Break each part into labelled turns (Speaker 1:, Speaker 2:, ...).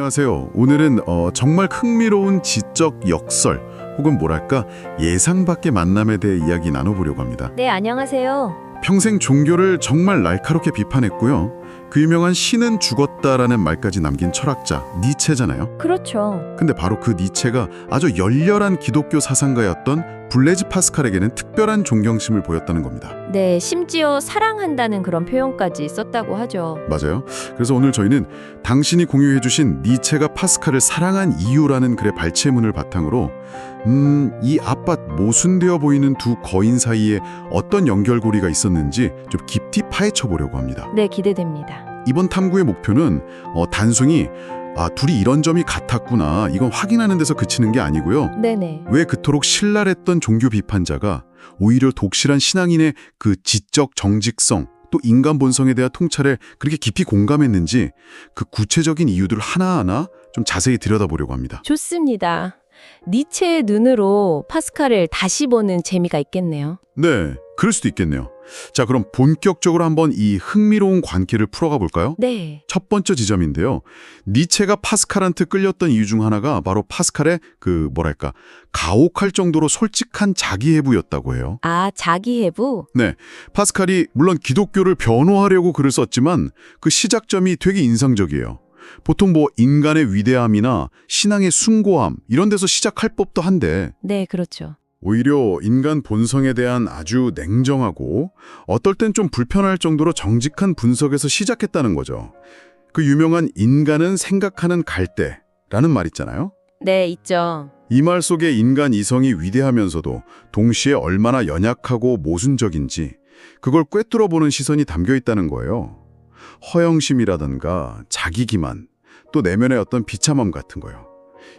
Speaker 1: 안녕하세요. 오늘은 정말 흥미로운 지적 역설 혹은 뭐랄까 예상 밖의 만남에 대해 이야기 나눠보려고 합니다.
Speaker 2: 네, 안녕하세요.
Speaker 1: 평생 종교를 정말 날카롭게 비판했고요. 그 유명한 신은 죽었다라는 말까지 남긴 철학자 니체잖아요.
Speaker 2: 그렇죠.
Speaker 1: 근데 바로 그 니체가 아주 열렬한 기독교 사상가였던 블레즈 파스칼에게는 특별한 존경심을 보였다는 겁니다.
Speaker 2: 네, 심지어 사랑한다는 그런 표현까지 썼다고 하죠.
Speaker 1: 맞아요. 그래서 오늘 저희는 당신이 공유해 주신 니체가 파스칼을 사랑한 이유라는 글의 발췌문을 바탕으로 이 앞밭 모순되어 보이는 두 거인 사이에 어떤 연결고리가 있었는지 좀 깊이 파헤쳐 보려고 합니다.
Speaker 2: 네, 기대됩니다.
Speaker 1: 이번 탐구의 목표는 단순히 둘이 이런 점이 같았구나 이건 확인하는 데서 그치는 게 아니고요.
Speaker 2: 네네.
Speaker 1: 왜 그토록 신랄했던 종교 비판자가 오히려 독실한 신앙인의 그 지적 정직성 또 인간 본성에 대한 통찰에 그렇게 깊이 공감했는지 그 구체적인 이유들을 하나하나 좀 자세히 들여다보려고 합니다.
Speaker 2: 좋습니다. 니체의 눈으로 파스칼을 다시 보는 재미가 있겠네요.
Speaker 1: 네, 그럴 수도 있겠네요. 자, 그럼 본격적으로 한번 이 흥미로운 관계를 풀어가 볼까요?
Speaker 2: 네.
Speaker 1: 첫 번째 지점인데요. 니체가 파스칼한테 끌렸던 이유 중 하나가 바로 파스칼의 가혹할 정도로 솔직한 자기해부였다고 해요.
Speaker 2: 아, 자기해부?
Speaker 1: 네, 파스칼이 물론 기독교를 변호하려고 글을 썼지만 그 시작점이 되게 인상적이에요. 보통 인간의 위대함이나 신앙의 숭고함 이런 데서 시작할 법도 한데
Speaker 2: 네, 그렇죠.
Speaker 1: 오히려 인간 본성에 대한 아주 냉정하고 어떨 땐 좀 불편할 정도로 정직한 분석에서 시작했다는 거죠. 그 유명한 인간은 생각하는 갈대라는 말 있잖아요.
Speaker 2: 네, 있죠.
Speaker 1: 이 말 속에 인간 이성이 위대하면서도 동시에 얼마나 연약하고 모순적인지 그걸 꿰뚫어보는 시선이 담겨 있다는 거예요. 허영심이라든가 자기기만, 또 내면의 어떤 비참함 같은 거요.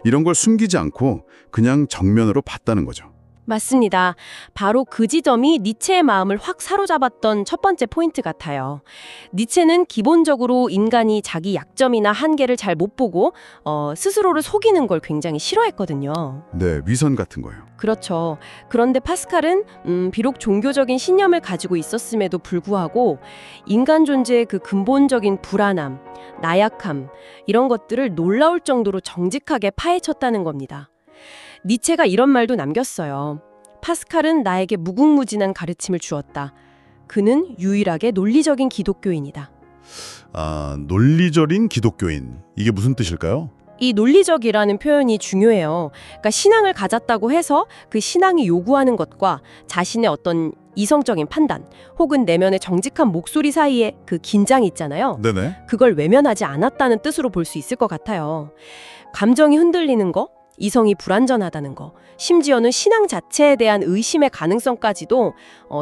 Speaker 1: 이런 걸 숨기지 않고 그냥 정면으로 봤다는 거죠.
Speaker 3: 맞습니다. 바로 그 지점이 니체의 마음을 확 사로잡았던 첫 번째 포인트 같아요. 니체는 기본적으로 인간이 자기 약점이나 한계를 잘 못 보고 스스로를 속이는 걸 굉장히 싫어했거든요.
Speaker 1: 네, 위선 같은 거요.
Speaker 3: 그렇죠. 그런데 파스칼은 비록 종교적인 신념을 가지고 있었음에도 불구하고 인간 존재의 그 근본적인 불안함, 나약함 이런 것들을 놀라울 정도로 정직하게 파헤쳤다는 겁니다. 니체가 이런 말도 남겼어요. 파스칼은 나에게 무궁무진한 가르침을 주었다. 그는 유일하게 논리적인 기독교인이다.
Speaker 1: 논리적인 기독교인. 이게 무슨 뜻일까요?
Speaker 3: 이 논리적이라는 표현이 중요해요. 그러니까 신앙을 가졌다고 해서 그 신앙이 요구하는 것과 자신의 어떤 이성적인 판단 혹은 내면의 정직한 목소리 사이에 그 긴장이 있잖아요.
Speaker 1: 네네.
Speaker 3: 그걸 외면하지 않았다는 뜻으로 볼 수 있을 것 같아요. 감정이 흔들리는 거, 이성이 불완전하다는 거, 심지어는 신앙 자체에 대한 의심의 가능성까지도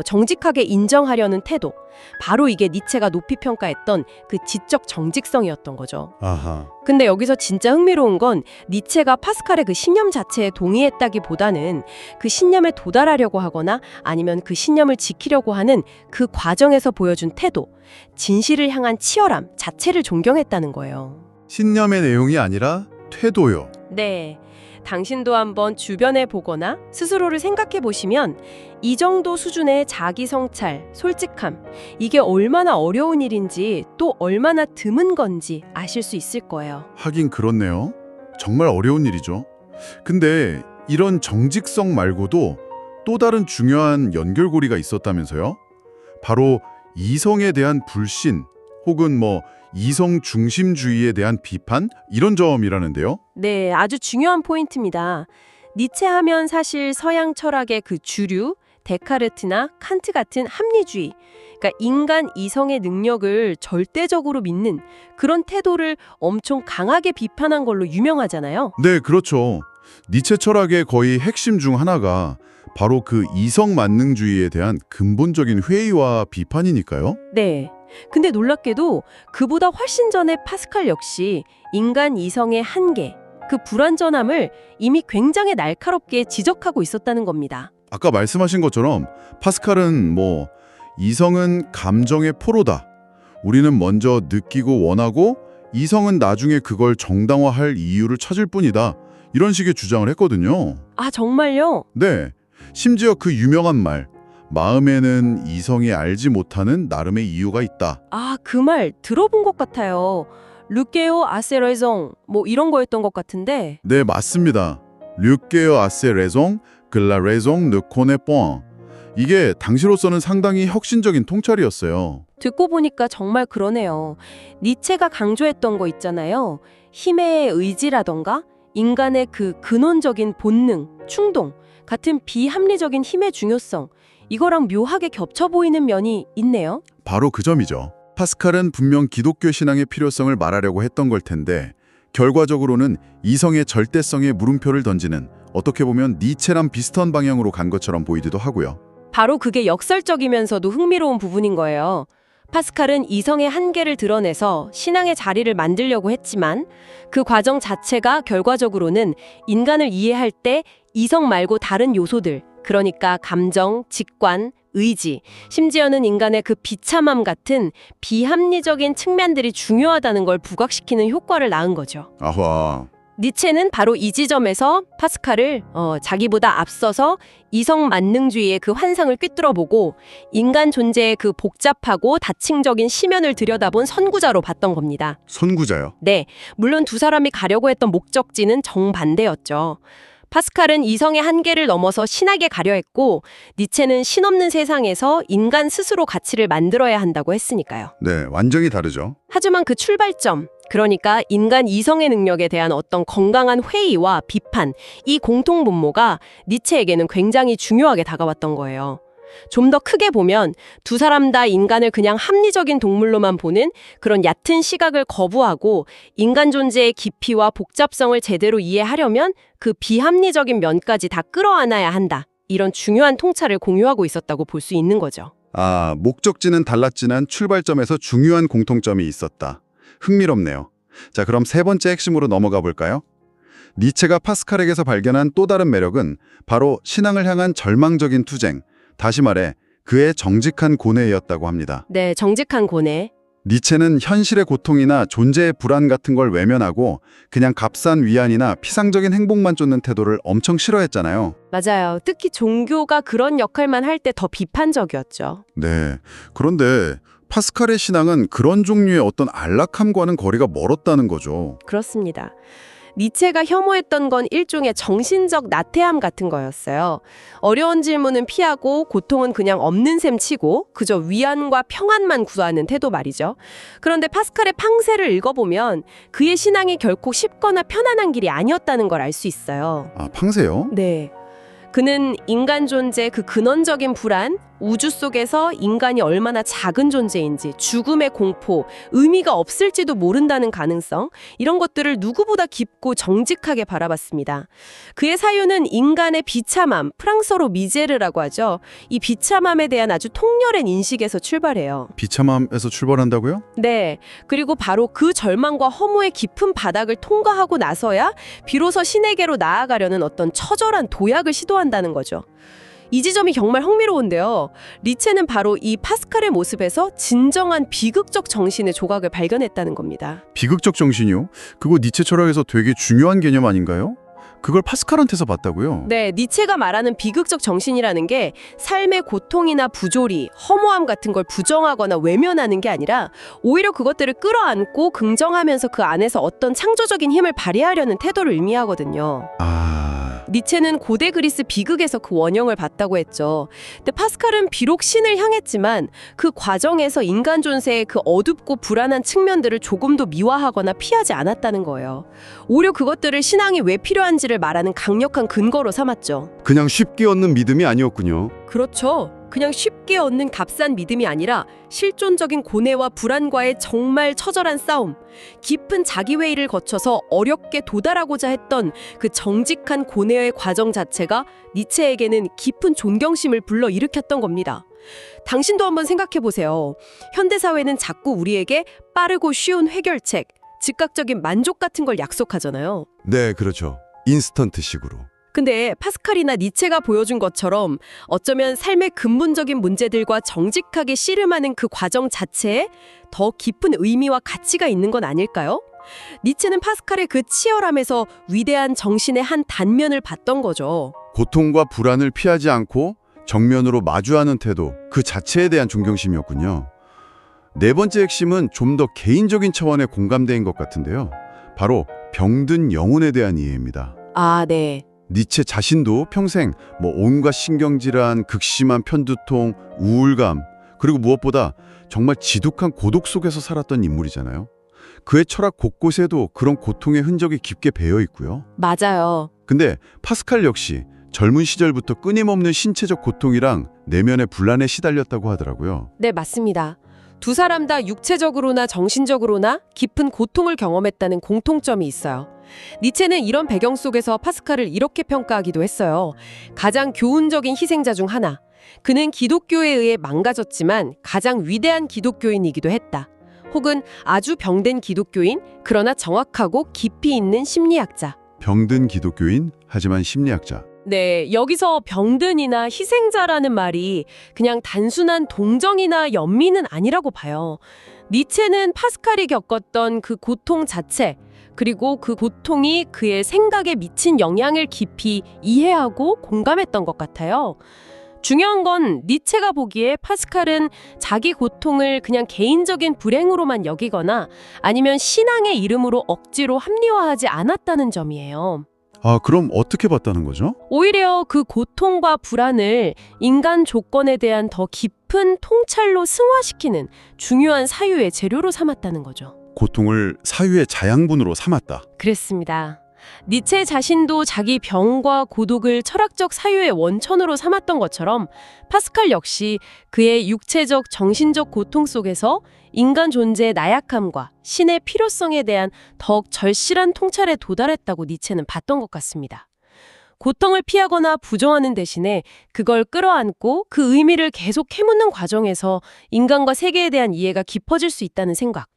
Speaker 3: 정직하게 인정하려는 태도. 바로 이게 니체가 높이 평가했던 그 지적 정직성이었던 거죠.
Speaker 1: 아하.
Speaker 3: 근데 여기서 진짜 흥미로운 건 니체가 파스칼의 그 신념 자체에 동의했다기보다는 그 신념에 도달하려고 하거나 아니면 그 신념을 지키려고 하는 그 과정에서 보여준 태도, 진실을 향한 치열함 자체를 존경했다는 거예요.
Speaker 1: 신념의 내용이 아니라 태도요.
Speaker 3: 네. 당신도 한번 주변에 보거나 스스로를 생각해 보시면 이 정도 수준의 자기 성찰, 솔직함, 이게 얼마나 어려운 일인지 또 얼마나 드문 건지 아실 수 있을 거예요.
Speaker 1: 하긴 그렇네요. 정말 어려운 일이죠. 근데 이런 정직성 말고도 또 다른 중요한 연결고리가 있었다면서요? 바로 이성에 대한 불신 혹은 이성 중심주의에 대한 비판? 이런 점이라는데요.
Speaker 3: 네, 아주 중요한 포인트입니다. 니체 하면 사실 서양 철학의 그 주류, 데카르트나 칸트 같은 합리주의, 그러니까 인간 이성의 능력을 절대적으로 믿는 그런 태도를 엄청 강하게 비판한 걸로 유명하잖아요.
Speaker 1: 네, 그렇죠. 니체 철학의 거의 핵심 중 하나가 바로 그 이성 만능주의에 대한 근본적인 회의와 비판이니까요.
Speaker 3: 네. 근데 놀랍게도 그보다 훨씬 전에 파스칼 역시 인간 이성의 한계, 그 불완전함을 이미 굉장히 날카롭게 지적하고 있었다는 겁니다.
Speaker 1: 아까 말씀하신 것처럼 파스칼은 이성은 감정의 포로다. 우리는 먼저 느끼고 원하고 이성은 나중에 그걸 정당화할 이유를 찾을 뿐이다. 이런 식의 주장을 했거든요.
Speaker 3: 아, 정말요?
Speaker 1: 네. 심지어 그 유명한 말, 마음에는 이성이 알지 못하는 나름의 이유가 있다.
Speaker 3: 아, 그 말 들어본 것 같아요. 르케오 아세레종 뭐 이런 거였던 것 같은데
Speaker 1: 네, 맞습니다. 류케어 아세 레종, 글라 레종 느코네 뽕. 이게 당시로서는 상당히 혁신적인 통찰이었어요.
Speaker 3: 듣고 보니까 정말 그러네요. 니체가 강조했던 거 있잖아요. 힘의 의지라던가 인간의 그 근원적인 본능, 충동 같은 비합리적인 힘의 중요성 이거랑 묘하게 겹쳐 보이는 면이 있네요.
Speaker 1: 바로 그 점이죠. 파스칼은 분명 기독교 신앙의 필요성을 말하려고 했던 걸 텐데 결과적으로는 이성의 절대성에 물음표를 던지는 어떻게 보면 니체랑 비슷한 방향으로 간 것처럼 보이기도 하고요.
Speaker 3: 바로 그게 역설적이면서도 흥미로운 부분인 거예요. 파스칼은 이성의 한계를 드러내서 신앙의 자리를 만들려고 했지만 그 과정 자체가 결과적으로는 인간을 이해할 때 이성 말고 다른 요소들, 그러니까 감정, 직관, 의지, 심지어는 인간의 그 비참함 같은 비합리적인 측면들이 중요하다는 걸 부각시키는 효과를 낳은 거죠.
Speaker 1: 아하.
Speaker 3: 니체는 바로 이 지점에서 파스칼을 자기보다 앞서서 이성 만능주의의 그 환상을 꿰뚫어보고 인간 존재의 그 복잡하고 다층적인 심연을 들여다본 선구자로 봤던 겁니다.
Speaker 1: 선구자요.
Speaker 3: 네, 물론 두 사람이 가려고 했던 목적지는 정반대였죠. 파스칼은 이성의 한계를 넘어서 신학에 가려 했고 니체는 신없는 세상에서 인간 스스로 가치를 만들어야 한다고 했으니까요.
Speaker 1: 네, 완전히 다르죠.
Speaker 3: 하지만 그 출발점, 그러니까 인간 이성의 능력에 대한 어떤 건강한 회의와 비판, 이 공통 분모가 니체에게는 굉장히 중요하게 다가왔던 거예요. 좀 더 크게 보면 두 사람 다 인간을 그냥 합리적인 동물로만 보는 그런 얕은 시각을 거부하고 인간 존재의 깊이와 복잡성을 제대로 이해하려면 그 비합리적인 면까지 다 끌어안아야 한다. 이런 중요한 통찰을 공유하고 있었다고 볼 수 있는 거죠.
Speaker 1: 아, 목적지는 달랐지만 출발점에서 중요한 공통점이 있었다. 흥미롭네요. 자, 그럼 세 번째 핵심으로 넘어가 볼까요? 니체가 파스칼에게서 발견한 또 다른 매력은 바로 신앙을 향한 절망적인 투쟁, 다시 말해 그의 정직한 고뇌였다고 합니다.
Speaker 3: 네, 정직한 고뇌.
Speaker 1: 니체는 현실의 고통이나 존재의 불안 같은 걸 외면하고 그냥 값싼 위안이나 피상적인 행복만 쫓는 태도를 엄청 싫어했잖아요.
Speaker 3: 맞아요. 특히 종교가 그런 역할만 할 때 더 비판적이었죠.
Speaker 1: 네. 그런데 파스칼의 신앙은 그런 종류의 어떤 안락함과는 거리가 멀었다는 거죠.
Speaker 3: 그렇습니다. 니체가 혐오했던 건 일종의 정신적 나태함 같은 거였어요. 어려운 질문은 피하고 고통은 그냥 없는 셈 치고 그저 위안과 평안만 구하는 태도 말이죠. 그런데 파스칼의 팡세를 읽어보면 그의 신앙이 결코 쉽거나 편안한 길이 아니었다는 걸 알 수 있어요.
Speaker 1: 아, 팡세요?
Speaker 3: 네. 그는 인간 존재 그 근원적인 불안, 우주 속에서 인간이 얼마나 작은 존재인지, 죽음의 공포, 의미가 없을지도 모른다는 가능성, 이런 것들을 누구보다 깊고 정직하게 바라봤습니다. 그의 사유는 인간의 비참함, 프랑스어로 미제르라고 하죠. 이 비참함에 대한 아주 통렬한 인식에서 출발해요.
Speaker 1: 비참함에서 출발한다고요?
Speaker 3: 네, 그리고 바로 그 절망과 허무의 깊은 바닥을 통과하고 나서야 비로소 신에게로 나아가려는 어떤 처절한 도약을 시도한다는 거죠. 이 지점이 정말 흥미로운데요. 니체는 바로 이 파스칼의 모습에서 진정한 비극적 정신의 조각을 발견했다는 겁니다.
Speaker 1: 비극적 정신이요? 그거 니체 철학에서 되게 중요한 개념 아닌가요? 그걸 파스칼한테서 봤다고요?
Speaker 3: 네, 니체가 말하는 비극적 정신이라는 게 삶의 고통이나 부조리, 허무함 같은 걸 부정하거나 외면하는 게 아니라 오히려 그것들을 끌어안고 긍정하면서 그 안에서 어떤 창조적인 힘을 발휘하려는 태도를 의미하거든요. 니체는 고대 그리스 비극에서 그 원형을 봤다고 했죠. 근데 파스칼은 비록 신을 향했지만 그 과정에서 인간 존재의 그 어둡고 불안한 측면들을 조금도 미화하거나 피하지 않았다는 거예요. 오히려 그것들을 신앙이 왜 필요한지를 말하는 강력한 근거로 삼았죠.
Speaker 4: 그냥 쉽게 얻는 믿음이 아니었군요.
Speaker 3: 그렇죠. 그냥 쉽게 얻는 값싼 믿음이 아니라 실존적인 고뇌와 불안과의 정말 처절한 싸움, 깊은 자기회의를 거쳐서 어렵게 도달하고자 했던 그 정직한 고뇌의 과정 자체가 니체에게는 깊은 존경심을 불러일으켰던 겁니다. 당신도 한번 생각해보세요. 현대사회는 자꾸 우리에게 빠르고 쉬운 해결책, 즉각적인 만족 같은 걸 약속하잖아요.
Speaker 4: 네, 그렇죠. 인스턴트식으로.
Speaker 3: 근데 파스칼이나 니체가 보여준 것처럼 어쩌면 삶의 근본적인 문제들과 정직하게 씨름하는 그 과정 자체에 더 깊은 의미와 가치가 있는 건 아닐까요? 니체는 파스칼의 그 치열함에서 위대한 정신의 한 단면을 봤던 거죠.
Speaker 1: 고통과 불안을 피하지 않고 정면으로 마주하는 태도, 그 자체에 대한 존경심이었군요.
Speaker 4: 네 번째 핵심은 좀 더 개인적인 차원의 공감대인 것 같은데요. 바로 병든 영혼에 대한 이해입니다.
Speaker 3: 아, 네.
Speaker 4: 니체 자신도 평생 온갖 신경질환, 극심한 편두통, 우울감, 그리고 무엇보다 정말 지독한 고독 속에서 살았던 인물이잖아요. 그의 철학 곳곳에도 그런 고통의 흔적이 깊게 배어 있고요.
Speaker 3: 맞아요.
Speaker 4: 근데 파스칼 역시 젊은 시절부터 끊임없는 신체적 고통이랑 내면의 분란에 시달렸다고 하더라고요.
Speaker 3: 네, 맞습니다. 두 사람 다 육체적으로나 정신적으로나 깊은 고통을 경험했다는 공통점이 있어요. 니체는 이런 배경 속에서 파스칼을 이렇게 평가하기도 했어요. 가장 교훈적인 희생자 중 하나. 그는 기독교에 의해 망가졌지만 가장 위대한 기독교인이기도 했다. 혹은 아주 병든 기독교인, 그러나 정확하고 깊이 있는 심리학자.
Speaker 4: 병든 기독교인, 하지만 심리학자.
Speaker 3: 네, 여기서 병든이나 희생자라는 말이 그냥 단순한 동정이나 연민은 아니라고 봐요. 니체는 파스칼이 겪었던 그 고통 자체, 그리고 그 고통이 그의 생각에 미친 영향을 깊이 이해하고 공감했던 것 같아요. 중요한 건 니체가 보기에 파스칼은 자기 고통을 그냥 개인적인 불행으로만 여기거나 아니면 신앙의 이름으로 억지로 합리화하지 않았다는 점이에요.
Speaker 4: 아, 그럼 어떻게 봤다는 거죠?
Speaker 3: 오히려 그 고통과 불안을 인간 조건에 대한 더 깊은 통찰로 승화시키는 중요한 사유의 재료로 삼았다는 거죠.
Speaker 4: 고통을 사유의 자양분으로 삼았다.
Speaker 3: 그랬습니다. 니체 자신도 자기 병과 고독을 철학적 사유의 원천으로 삼았던 것처럼 파스칼 역시 그의 육체적, 정신적 고통 속에서 인간 존재의 나약함과 신의 필요성에 대한 더욱 절실한 통찰에 도달했다고 니체는 봤던 것 같습니다. 고통을 피하거나 부정하는 대신에 그걸 끌어안고 그 의미를 계속 캐묻는 과정에서 인간과 세계에 대한 이해가 깊어질 수 있다는 생각.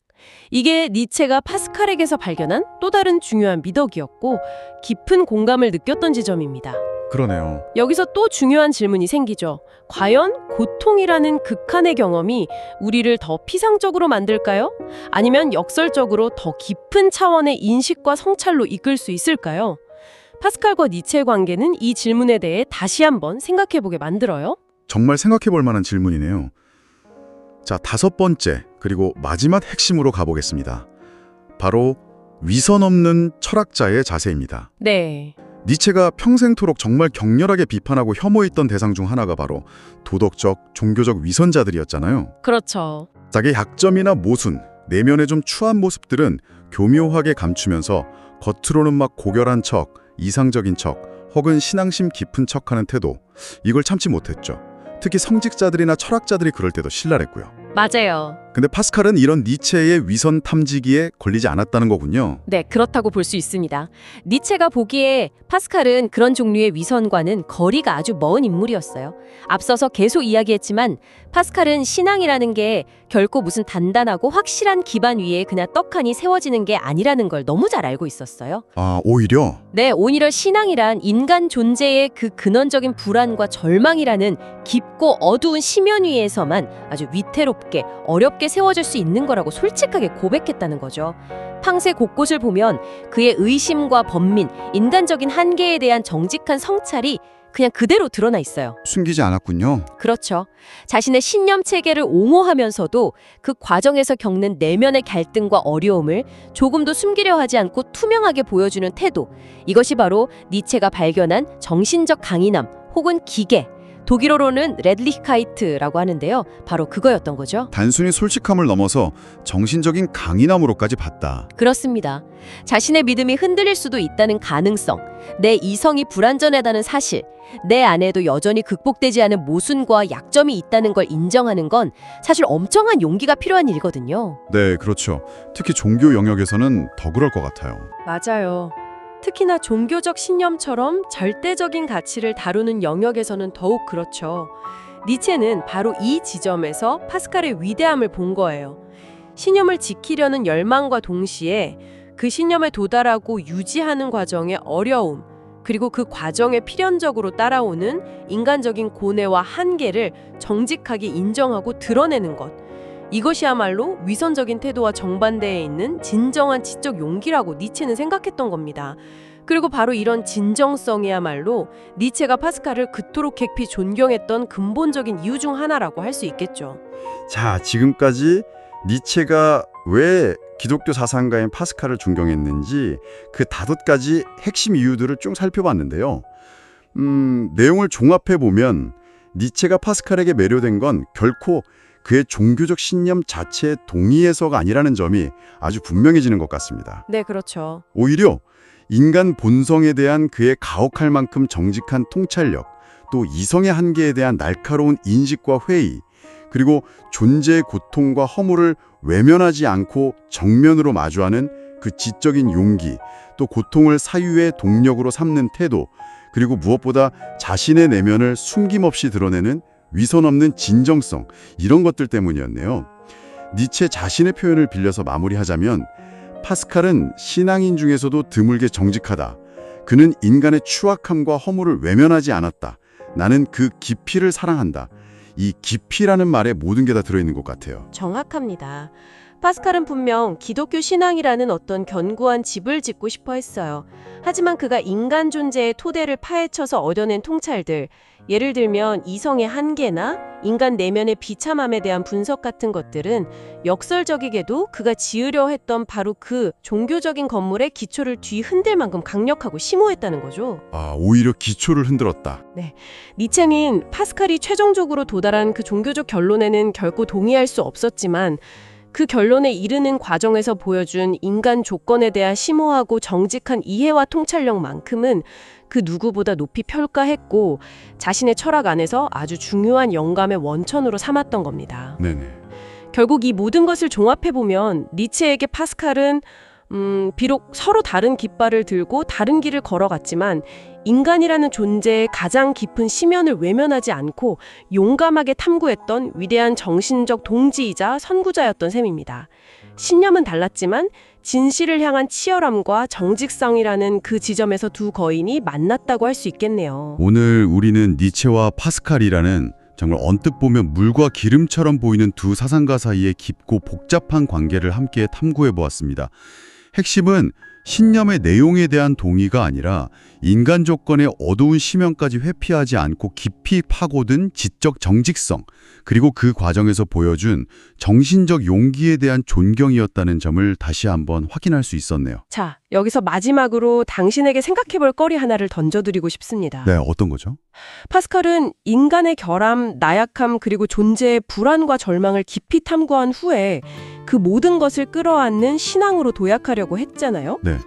Speaker 3: 이게 니체가 파스칼에게서 발견한 또 다른 중요한 미덕이었고 깊은 공감을 느꼈던 지점입니다.
Speaker 1: 그러네요.
Speaker 3: 여기서 또 중요한 질문이 생기죠. 과연 고통이라는 극한의 경험이 우리를 더 피상적으로 만들까요? 아니면 역설적으로 더 깊은 차원의 인식과 성찰로 이끌 수 있을까요? 파스칼과 니체의 관계는 이 질문에 대해 다시 한번 생각해보게 만들어요.
Speaker 1: 정말 생각해볼 만한 질문이네요. 자, 다섯 번째, 그리고 마지막 핵심으로 가보겠습니다. 바로 위선 없는 철학자의 자세입니다.
Speaker 3: 네.
Speaker 1: 니체가 평생토록 정말 격렬하게 비판하고 혐오했던 대상 중 하나가 바로 도덕적, 종교적 위선자들이었잖아요.
Speaker 3: 그렇죠.
Speaker 1: 자기 약점이나 모순, 내면의 좀 추한 모습들은 교묘하게 감추면서 겉으로는 막 고결한 척, 이상적인 척, 혹은 신앙심 깊은 척하는 태도, 이걸 참지 못했죠. 특히 성직자들이나 철학자들이 그럴 때도 신랄했고요.
Speaker 3: 맞아요.
Speaker 1: 근데 파스칼은 이런 니체의 위선 탐지기에 걸리지 않았다는 거군요.
Speaker 2: 네, 그렇다고 볼 수 있습니다. 니체가 보기에 파스칼은 그런 종류의 위선과는 거리가 아주 먼 인물이었어요. 앞서서 계속 이야기했지만 파스칼은 신앙이라는 게 결코 무슨 단단하고 확실한 기반 위에 그냥 떡하니 세워지는 게 아니라는 걸 너무 잘 알고 있었어요.
Speaker 1: 아, 오히려?
Speaker 2: 네, 오히려 신앙이란 인간 존재의 그 근원적인 불안과 절망이라는 깊고 어두운 심연 위에서만 아주 위태롭게 어렵게 세워질 수 있는 거라고 솔직하게 고백했다는 거죠. 팡세 곳곳을 보면 그의 의심과 번민, 인간적인 한계에 대한 정직한 성찰이 그냥 그대로 드러나 있어요.
Speaker 1: 숨기지 않았군요.
Speaker 2: 그렇죠. 자신의 신념 체계를 옹호하면서도 그 과정에서 겪는 내면의 갈등과 어려움을 조금도 숨기려 하지 않고 투명하게 보여주는 태도. 이것이 바로 니체가 발견한 정신적 강인함 혹은 기계, 독일어로는 레들리히카이트라고 하는데요. 바로 그거였던 거죠.
Speaker 1: 단순히 솔직함을 넘어서 정신적인 강인함으로까지 봤다.
Speaker 2: 그렇습니다. 자신의 믿음이 흔들릴 수도 있다는 가능성, 내 이성이 불완전하다는 사실, 내 안에도 여전히 극복되지 않은 모순과 약점이 있다는 걸 인정하는 건 사실 엄청난 용기가 필요한 일이거든요.
Speaker 1: 네, 그렇죠. 특히 종교 영역에서는 더 그럴 것 같아요.
Speaker 3: 맞아요. 특히나 종교적 신념처럼 절대적인 가치를 다루는 영역에서는 더욱 그렇죠. 니체는 바로 이 지점에서 파스칼의 위대함을 본 거예요. 신념을 지키려는 열망과 동시에 그 신념에 도달하고 유지하는 과정의 어려움, 그리고 그 과정에 필연적으로 따라오는 인간적인 고뇌와 한계를 정직하게 인정하고 드러내는 것. 이것이야말로 위선적인 태도와 정반대에 있는 진정한 지적 용기라고 니체는 생각했던 겁니다. 그리고 바로 이런 진정성이야말로 니체가 파스칼을 그토록 깊이 존경했던 근본적인 이유 중 하나라고 할 수 있겠죠.
Speaker 4: 자, 지금까지 니체가 왜 기독교 사상가인 파스칼을 존경했는지 그 5가지 핵심 이유들을 쭉 살펴봤는데요. 내용을 종합해보면 니체가 파스칼에게 매료된 건 결코 그의 종교적 신념 자체에 동의해서가 아니라는 점이 아주 분명해지는 것 같습니다.
Speaker 3: 네, 그렇죠.
Speaker 4: 오히려 인간 본성에 대한 그의 가혹할 만큼 정직한 통찰력, 또 이성의 한계에 대한 날카로운 인식과 회의, 그리고 존재의 고통과 허물을 외면하지 않고 정면으로 마주하는 그 지적인 용기, 또 고통을 사유의 동력으로 삼는 태도, 그리고 무엇보다 자신의 내면을 숨김없이 드러내는 위선 없는 진정성, 이런 것들 때문이었네요. 니체 자신의 표현을 빌려서 마무리하자면 파스칼은 신앙인 중에서도 드물게 정직하다. 그는 인간의 추악함과 허물을 외면하지 않았다. 나는 그 깊이를 사랑한다. 이 깊이라는 말에 모든 게 다 들어있는 것 같아요.
Speaker 3: 정확합니다. 파스칼은 분명 기독교 신앙이라는 어떤 견고한 집을 짓고 싶어 했어요. 하지만 그가 인간 존재의 토대를 파헤쳐서 얻어낸 통찰들, 예를 들면 이성의 한계나 인간 내면의 비참함에 대한 분석 같은 것들은 역설적이게도 그가 지으려 했던 바로 그 종교적인 건물의 기초를 뒤흔들 만큼 강력하고 심오했다는 거죠.
Speaker 4: 오히려 기초를 흔들었다.
Speaker 3: 니체는 파스칼이 최종적으로 도달한 그 종교적 결론에는 결코 동의할 수 없었지만 그 결론에 이르는 과정에서 보여준 인간 조건에 대한 심오하고 정직한 이해와 통찰력만큼은 그 누구보다 높이 평가했고 자신의 철학 안에서 아주 중요한 영감의 원천으로 삼았던 겁니다.
Speaker 4: 네네.
Speaker 3: 결국 이 모든 것을 종합해보면 니체에게 파스칼은 비록 서로 다른 깃발을 들고 다른 길을 걸어갔지만 인간이라는 존재의 가장 깊은 심연을 외면하지 않고 용감하게 탐구했던 위대한 정신적 동지이자 선구자였던 셈입니다. 신념은 달랐지만 진실을 향한 치열함과 정직성이라는 그 지점에서 두 거인이 만났다고 할 수 있겠네요.
Speaker 4: 오늘 우리는 니체와 파스칼이라는 정말 언뜻 보면 물과 기름처럼 보이는 두 사상가 사이의 깊고 복잡한 관계를 함께 탐구해 보았습니다. 핵심은 신념의 내용에 대한 동의가 아니라 인간 조건의 어두운 심연까지 회피하지 않고 깊이 파고든 지적 정직성, 그리고 그 과정에서 보여준 정신적 용기에 대한 존경이었다는 점을 다시 한번 확인할 수 있었네요.
Speaker 3: 자, 여기서 마지막으로 당신에게 생각해볼 거리 하나를 던져드리고 싶습니다.
Speaker 4: 네, 어떤 거죠?
Speaker 3: 파스칼은 인간의 결함, 나약함, 그리고 존재의 불안과 절망을 깊이 탐구한 후에 그 모든 것을 끌어안는 신앙으로 도약하려고 했잖아요.
Speaker 4: 네.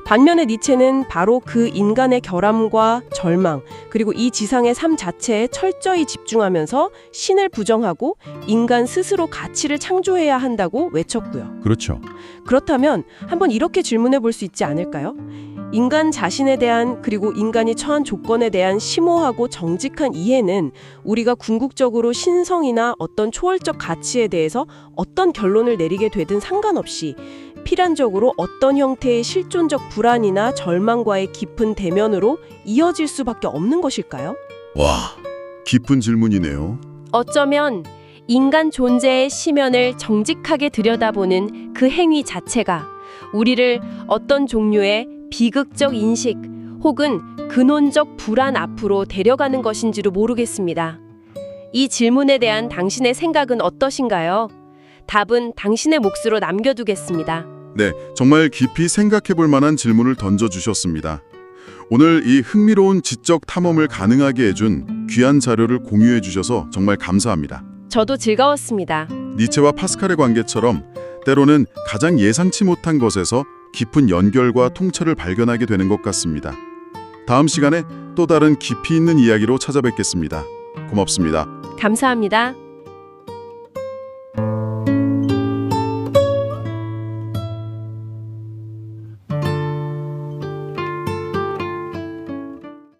Speaker 3: 반면에 니체는 바로 그 인간의 결함과 절망, 그리고 이 지상의 삶 자체에 철저히 집중하면서 신을 부정하고 인간 스스로 가치를 창조해야 한다고 외쳤고요.
Speaker 4: 그렇죠.
Speaker 3: 그렇다면 한번 이렇게 질문해 볼 수 있지 않을까요? 인간 자신에 대한, 그리고 인간이 처한 조건에 대한 심오하고 정직한 이해는 우리가 궁극적으로 신성이나 어떤 초월적 가치에 대해서 어떤 결론을 내리게 되든 상관없이 필연적으로 어떤 형태의 실존적 불안이나 절망과의 깊은 대면으로 이어질 수밖에 없는 것일까요?
Speaker 1: 와, 깊은 질문이네요.
Speaker 2: 어쩌면 인간 존재의 심연을 정직하게 들여다보는 그 행위 자체가 우리를 어떤 종류의 비극적 인식 혹은 근원적 불안 앞으로 데려가는 것인지도 모르겠습니다. 이 질문에 대한 당신의 생각은 어떠신가요? 답은 당신의 몫으로 남겨두겠습니다.
Speaker 1: 네, 정말 깊이 생각해볼 만한 질문을 던져주셨습니다. 오늘 이 흥미로운 지적 탐험을 가능하게 해준 귀한 자료를 공유해 주셔서 정말 감사합니다.
Speaker 2: 저도 즐거웠습니다.
Speaker 1: 니체와 파스칼의 관계처럼 때로는 가장 예상치 못한 것에서 깊은 연결과 통찰을 발견하게 되는 것 같습니다. 다음 시간에 또 다른 깊이 있는 이야기로 찾아뵙겠습니다. 고맙습니다.
Speaker 2: 감사합니다.